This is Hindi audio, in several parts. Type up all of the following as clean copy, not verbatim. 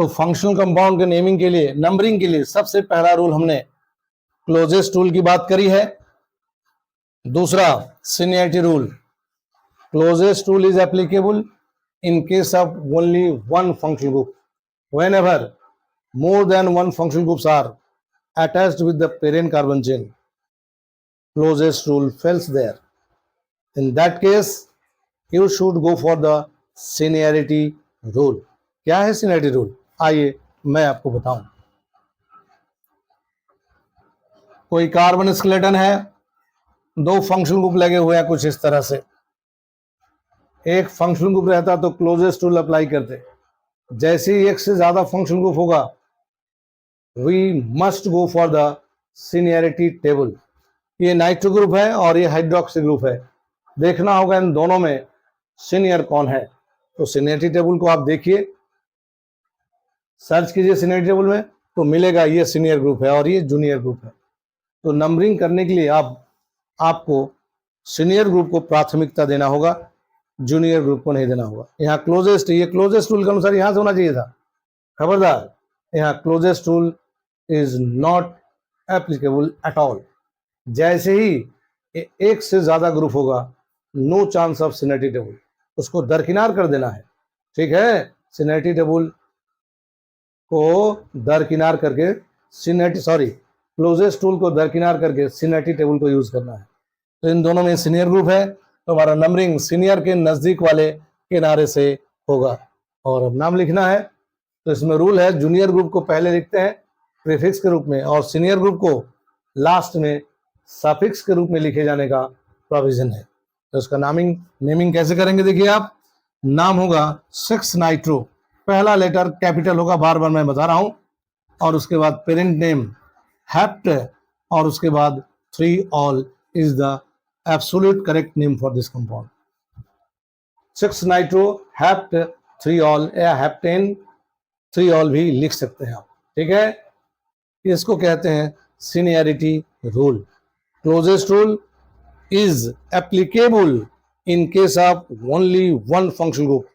तो फंक्शनल कंपाउंड के नेमिंग के लिए, नंबरिंग के लिए सबसे पहला रूल हमने क्लोजेस्ट रूल की बात करी है। दूसरा seniority rule, closest rule is applicable in case of only one functional group. Whenever more than one functional groups are attached with the parent carbon chain, closest rule fails there. In that case, you should go for the seniority rule. क्या है seniority rule? आइए मैं आपको बताऊं। कोई कार्बन स्केलेटन है, दो फंक्शनल ग्रुप लगे हुए हैं कुछ इस तरह से। एक फंक्शनल ग्रुप रहता तो क्लोजेस्ट रूल अप्लाई करते। जैसे ही एक से ज्यादा फंक्शनल ग्रुप होगा, we must go for the seniority table. ये नाइट्रो ग्रुप है और ये हाइड्रोक्सी ग्रुप है, देखना होगा इन दोनों में सीनियर कौन है। तो सीनियरिटी टेबल को आप देखिए, सर्च कीजिए सीनियरिटी टेबल में, तो मिलेगा ये सीनियर ग्रुप है और ये जूनियर ग्रुप है। तो नंबरिंग करने के लिए आपको सीनियर ग्रुप को प्राथमिकता देना होगा, जूनियर ग्रुप को नहीं देना होगा। यहाँ क्लोजेस्ट, ये क्लोजेस्ट रूल के अनुसार यहां से होना चाहिए था। खबरदार, यहाँ closest rule is not applicable at all. जैसे ही एक से ज्यादा ग्रुप होगा, no chance of seniority table, उसको दरकिनार कर देना है। ठीक है, सीनियरिटी टेबल को दरकिनार करके क्लोजेस्ट रूल को दरकिनार करके सीनियरिटी टेबल को यूज करना है। तो इन दोनों में सीनियर ग्रुप है, तो हमारा नंबरिंग सीनियर के नजदीक वाले किनारे से होगा। और अब नाम लिखना है, तो इसमें रूल है जूनियर ग्रुप को पहले लिखते हैं प्रीफिक्स के रूप में और सीनियर ग्रुप को लास्ट में सफिक्स के रूप में लिखे जाने का प्रोविजन है। तो इसका नेमिंग कैसे करेंगे, देखिए आप। नाम होगा 6 नाइट्रो, पहला लेटर कैपिटल होगा, बार बार मैं बता रहा हूं, और उसके बाद पेरेंट नेम हेप्ट, और उसके बाद 3 all is the absolute correct name for this compound. 6 nitro hept 3 all या heptane 3 all भी लिख सकते हैं आप। ठीक है, इसको कहते हैं seniority rule. Closest rule is applicable in case of only one functional group.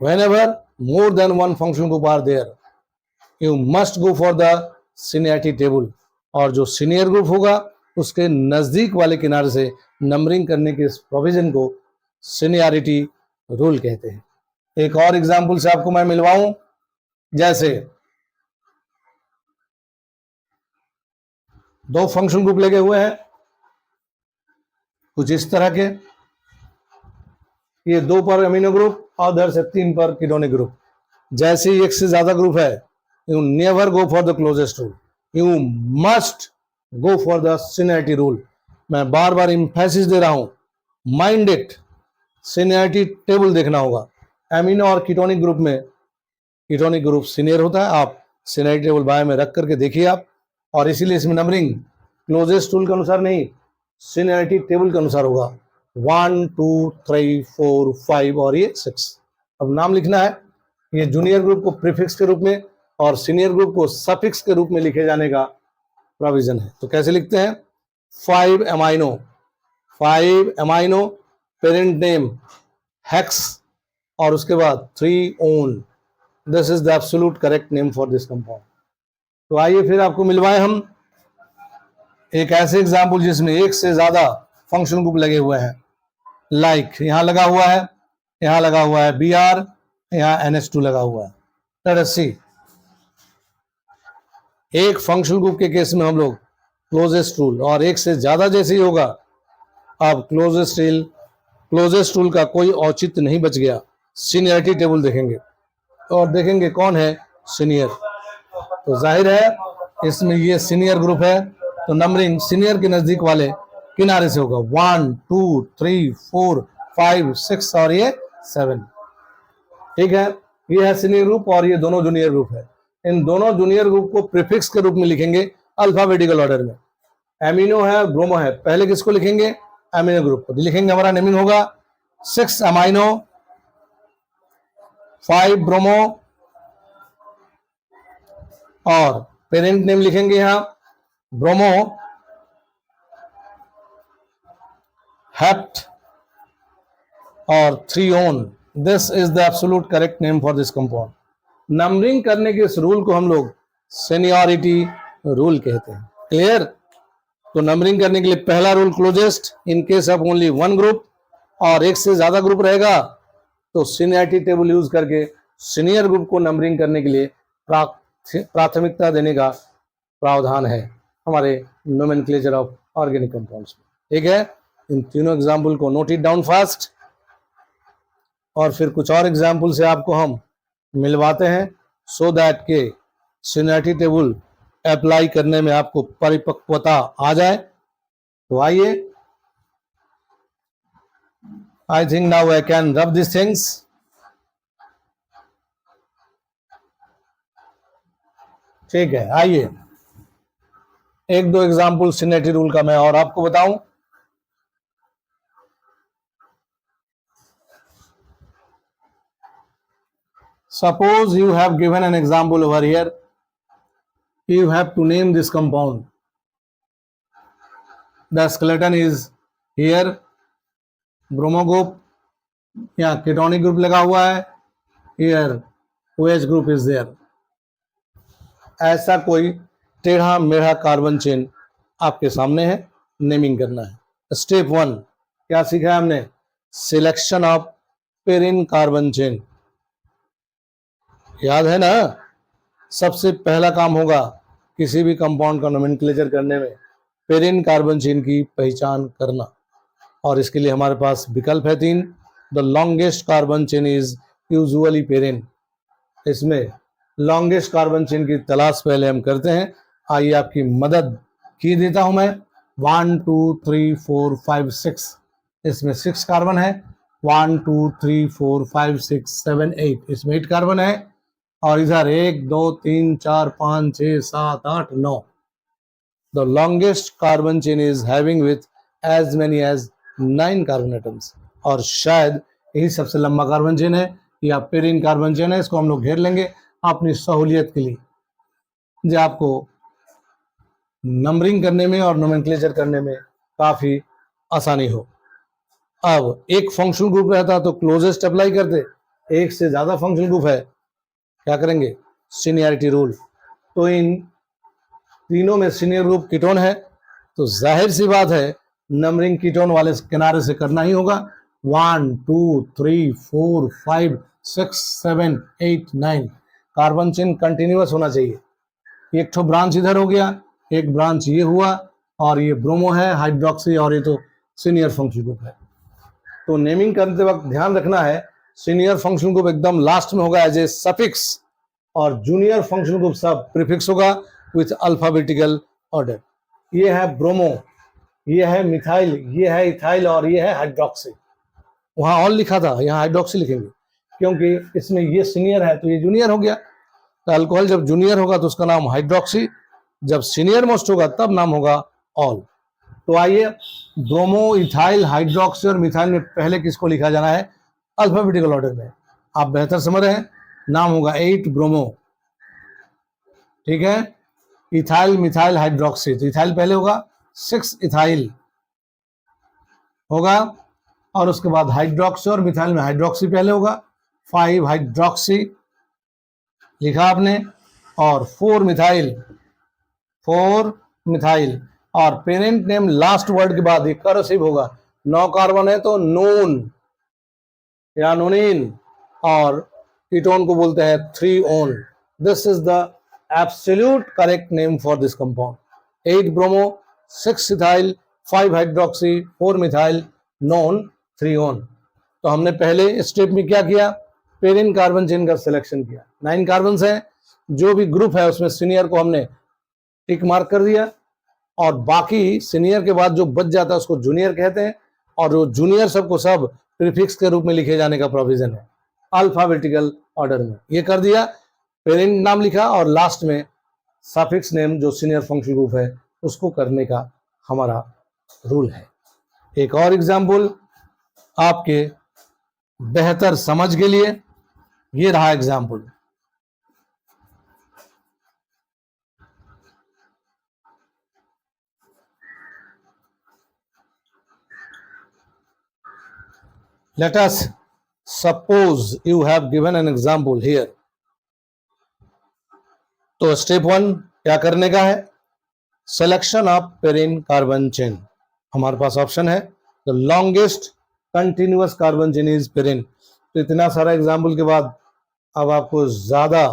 Whenever more than one functional group are there, you must go for the seniority table, और जो सीनियर ग्रुप होगा उसके नजदीक वाले किनारे से नंबरिंग करने के इस प्रोविजन को सीनियरिटी रूल कहते हैं। एक और एग्जांपल से आपको मैं मिलवाऊं, जैसे दो फंक्शनल ग्रुप लगे हुए हैं कुछ इस तरह के, ये 2 पर अमीनो ग्रुप और उधर से 3 पर कीटोनिक ग्रुप। जैसे ही एक से ज्यादा ग्रुप है, you never go for the closest rule, you must go for the seniority rule. मैं बार बार इंफेसिस दे रहा हूं, माइंड इट, सीनियरिटी टेबल देखना होगा। एमिनो और कीटोनिक ग्रुप में कीटोनिक ग्रुप सीनियर होता है, आप सीनियरिटी टेबल बाय में रख करके देखिए आप, और इसीलिए इसमें नंबरिंग क्लोजेस्ट रूल के अनुसार नहीं, सीनियरिटी टेबल के अनुसार होगा। 1 2 3 4 5 और ये 6। अब नाम लिखना है, ये जूनियर ग्रुप को प्रीफिक्स के रूप में और सीनियर ग्रुप को सफिक्स के रूप में लिखे जाने का प्रोविजन है। तो कैसे लिखते हैं, 5 अमाइनो पेरेंट नेम हेक्स, और उसके बाद 3 own. This is the absolute correct name for this compound. तो आइए फिर आपको मिलवाएं हम एक ऐसे एग्जाम्पल जिसमें एक से ज्यादा फंक्शनल ग्रुप लगे हुए हैं। लाइक यहां लगा हुआ है, यहां लगा हुआ है Br, यहां NH2 लगा हुआ है। लेट अस सी, एक फंक्शनल ग्रुप के केस में हम लोग क्लोजेस्ट रूल, और एक से ज्यादा जैसे ही होगा, अब क्लोजेस्ट रूल का कोई औचित्य नहीं बच गया। सीनियरिटी टेबल देखेंगे और देखेंगे कौन है सीनियर। तो जाहिर है इसमें ये सीनियर ग्रुप है, तो नंबरिंग सीनियर के नजदीक वाले किनारे से होगा। 1 2 3 4 5 6 और ये 7। ठीक है, ये है सीनियर ग्रुप और ये दोनों जूनियर ग्रुप है। इन दोनों जूनियर ग्रुप को प्रीफिक्स के रूप में लिखेंगे अल्फाबेटिकल ऑर्डर में। एमिनो है, ब्रोमो है, पहले किसको लिखेंगे, एमिनो ग्रुप को लिखेंगे। हमारा नेमिंग होगा 6 अमाइनो 5 ब्रोमो, और पेरेंट नेम लिखेंगे यहां ब्रोमो हेप्ट और 3 own. This is the absolute correct name for this compound. Numbering करने के इस रूल को हम लोग सीनियरिटी रूल कहते हैं। क्लियर? तो नंबरिंग करने के लिए पहला rule closest in case of only one group, और एक से ज्यादा ग्रुप रहेगा तो सीनियरिटी टेबल यूज करके सीनियर ग्रुप को नंबरिंग करने के लिए प्राथमिकता देने का प्रावधान है हमारे नोमेनक्लेचर ऑफ ऑर्गेनिक कंपाउंड्स में। ठीक है, इन तीनों एग्जाम्पल को नोट इट डाउन फास्ट, और फिर कुछ और एग्जाम्पल से आपको हम मिलवाते हैं सो दैट के सीनियरिटी टेबल अप्लाई करने में आपको परिपक्वता आ जाए। तो आइए, I think now I can rub this things. ठीक है, आइए एक दो एग्जाम्पल सीनियरिटी रूल का मैं और आपको बताऊं। Suppose you have given an example over here. You have to name this compound. The skeleton is here. Bromo group, यहाँ ketonic group लगा हुआ है. Here OH group is there. ऐसा कोई टेढ़ा मेढ़ा कार्बन चेन आपके सामने है, नेमिंग करना है। स्टेप 1 क्या सीखा है हमने? Selection of parent carbon chain. याद है ना? सबसे पहला काम होगा किसी भी कंपाउंड का नोमेनक्लेचर करने में पेरिन कार्बन चेन की पहचान करना, और इसके लिए हमारे पास विकल्प है 3। The longest carbon chain is usually Perrin. इसमें लॉन्गेस्ट कार्बन चेन की तलाश पहले हम करते हैं। आइए आपकी मदद की देता हूं मैं। 1 2 3 4 5 6, इसमें 6 कार्बन है। 1 2 3 4 5 6 7 8, इसमें 8 कार्बन है। और इधर 1 2 3 4 5 6 7 8 9। The longest carbon chain is having with as many as 9 carbon atoms, और शायद यही सबसे लंबा कार्बन चेन है या पेरिन कार्बन चेन है। इसको हम लोग घेर लेंगे अपनी सहूलियत के लिए, जो आपको नंबरिंग करने में और नोमेनक्लेचर करने में काफी आसानी हो। अब एक फंक्शनल ग्रुप रहता तो क्लोजेस्ट अप्लाई करते, एक से ज्यादा फंक्शनल ग्रुप है, क्या करेंगे? Seniority rule. तो इन तीनों में सीनियर ग्रुप कीटोन है, तो जाहिर सी बात है नंबरिंग कीटोन वाले किनारे से करना ही होगा। 1 2 3 4 5 6 7 8 9 कार्बन चेन कंटिन्यूअस होना चाहिए। एक ठो ब्रांच इधर हो गया, एक ब्रांच ये हुआ, और ये ब्रोमो है, हाइड्रोक्सी, और ये तो सीनियर फंक्शनल ग्रुप है। तो नेमिंग करते वक्त ध्यान रखना है सीनियर फंक्शनल ग्रुप एकदम लास्ट में होगा एज ए सफिक्स, और जूनियर फंक्शनल ग्रुप सब प्रीफिक्स होगा विथ अल्फाबेटिकल ऑर्डर। ये है ब्रोमो, ये है मिथाइल, ये है इथाइल, और ये है हाइड्रोक्सी। वहां ऑल लिखा था, यहाँ हाइड्रोक्सी लिखेंगे क्योंकि इसमें ये सीनियर है तो ये जूनियर हो गया। तो अल्कोहल जब जूनियर होगा तो उसका नाम हाइड्रोक्सी, जब सीनियर मोस्ट होगा तब नाम होगा ऑल। तो आइए, ब्रोमो, इथाइल, हाइड्रोक्सी और मिथाइल में पहले किसको लिखा जाना है? अल्फाबेटिकल ऑर्डर में। आप बेहतर समझ रहे हैं, नाम होगा 8 ब्रोमो। ठीक है, इथाइल मिथाइल हाइड्रोक्सी, तो इथाइल पहले होगा, 6 इथाइल होगा, और उसके बाद हाइड्रोक्सी, और मिथाइल में हाइड्रोक्सी पहले होगा, 5 हाइड्रोक्सी लिखा आपने, और 4 मिथाइल, 4 मिथाइल, और पेरेंट नेम लास्ट वर्ड के बाद एक कर्सिव होगा। 9 कार्बन है तो नून या नोनिन, और कीटोन को बोलते हैं 3 own. This is the absolute correct name for this compound. 8 bromo, 6 ethyl, 5 hydroxy, 4 methyl, non, 3 own. तो हमने पहले स्टेप में क्या किया? पेरिन कार्बन चेन का सिलेक्शन किया। 9 कार्बन है, जो भी ग्रुप है उसमें सीनियर को हमने टिक मार्क कर दिया, और बाकी सीनियर के बाद जो बच जाता है उसको जूनियर कहते हैं, और जो जूनियर सबको सब प्रीफिक्स के रूप में लिखे जाने का प्रोविजन है अल्फाबेटिकल ऑर्डर में। ये कर दिया, पेरेंट नाम लिखा, और लास्ट में सफिक्स नेम जो सीनियर फंक्शनल ग्रुप है उसको करने का हमारा रूल है। एक और एग्जाम्पल आपके बेहतर समझ के लिए, ये रहा example. Let us suppose you have given an example here. तो स्टेप 1 क्या करने का है? Selection of parent carbon chain. हमारे पास ऑप्शन है the longest continuous carbon chain is Perrin. तो इतना सारा एग्जाम्पल के बाद अब आपको ज्यादा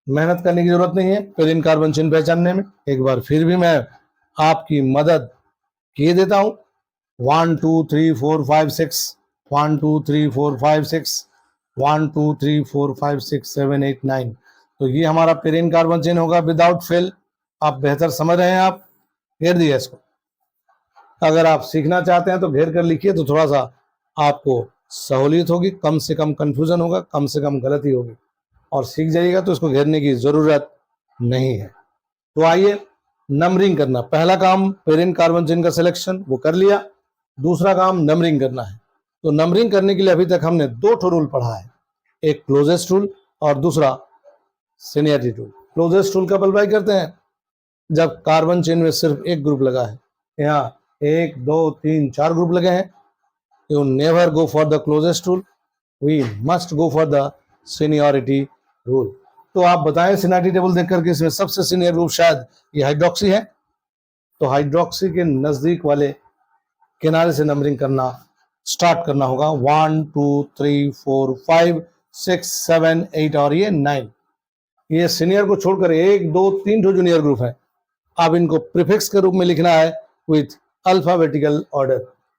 मेहनत करने की जरूरत नहीं है पेरिन कार्बन चेन पहचानने में। एक बार फिर भी मैं आपकी मदद किए देता हूं। 1 2 3 4 5 6 1 2 3 4 5 6 1 2 3 4 5 6 7 8 9। तो ये हमारा पेरिन कार्बन चेन होगा विदाउट फेल। आप बेहतर समझ रहे हैं। आप घेर दिए इसको। अगर आप सीखना चाहते हैं तो घेर कर लिखिए, तो थोड़ा सा आपको सहूलियत होगी, कम से कम कंफ्यूजन होगा, कम से कम गलती होगी और सीख जाइएगा तो इसको घेरने की जरूरत नहीं है। तो आइए नंबरिंग करना। पहला काम पेरिन कार्बन चेन का सिलेक्शन वो कर लिया, दूसरा काम नंबरिंग करना है। तो नंबरिंग करने के लिए अभी तक हमने 2 ठो रूल पढ़ा है, एक क्लोजेस्ट रूल और दूसरा सीनियरिटी रूल। क्लोजेस्ट रूल कब अप्लाई करते हैं? जब कार्बन चेन में सिर्फ एक ग्रुप लगा है। यहाँ 1 2 3 4 ग्रुप लगे हैं। You never go for the closest rule, we must go for the seniority rule. तो आप बताएं सीनियरिटी टेबल देख करके इसमें सबसे सीनियर ग्रुप शायद ये हाइड्रोक्सी है। तो हाइड्रोक्सी के नजदीक वाले किनारे से नंबरिंग करना स्टार्ट करना होगा। 1 2 3 4 5 6 7 8 और ये 9। ये सीनियर को छोड़कर 1 2 3 ठो जूनियर ग्रुप है। अब इनको प्रीफिक्स के रूप में लिखना है विथ अल्फाबेटिकल ऑर्डर।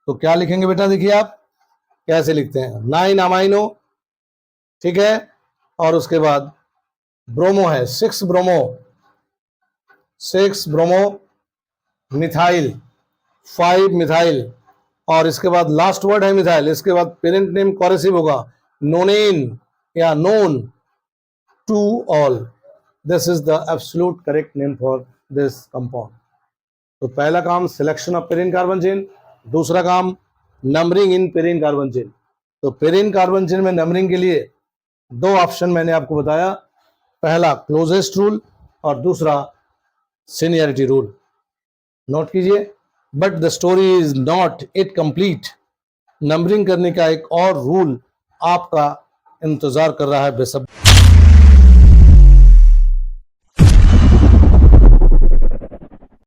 तो क्या लिखेंगे बेटा? देखिए आप कैसे लिखते हैं। 9 अमाइनो, ठीक है, और उसके बाद ब्रोमो है 6 ब्रोमो, 6 ब्रोमो, मिथाइल 5 मिथाइल, और इसके बाद लास्ट वर्ड है मिथाइल। इसके बाद पेरेंट नेम कॉरेसिव होगा, नोनेन या known to all. This is the absolute correct name for this compound. तो पहला काम selection of parent carbon chain, दूसरा काम numbering in parent carbon chain. तो पेरिन कार्बन चेन में नंबरिंग के लिए 2 ऑप्शन मैंने आपको बताया, पहला क्लोजेस्ट रूल और दूसरा सीनियरिटी रूल। नोट कीजिए। But the story is not it complete. Numbering करने का एक और रूल आपका इंतजार कर रहा है बेसब्री।